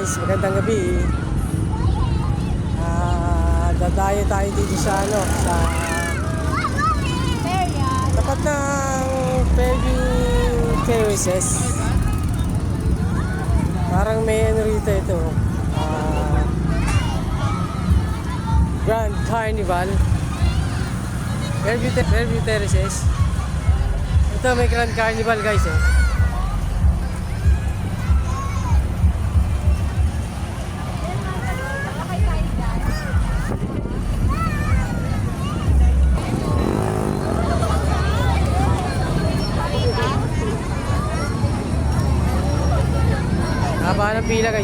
guys, magandang gabi. Dadayo tayo dito sa sa tapat ng Fairview Terraces. Parang may ano rito ito. Grand Carnival. Fairview Terraces. Ito may Grand Carnival guys eh. Haba ng pila guys.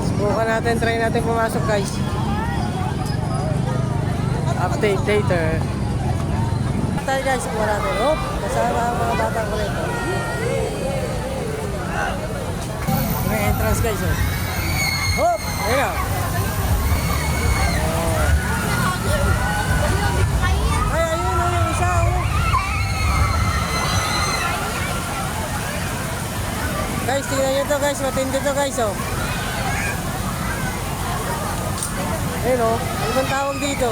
Subukan natin, try natin pumasok guys. Update later. Tayo guys, subukan natin. Hop, kasama ang mga batang kulit. May entrance guys oh. Hop! Ayun na. Ay, ayun oh, yung isa oh. Guys, tingnan nyo to guys. Matindi to guys oh. Ayun oh. Ano bang tawag dito?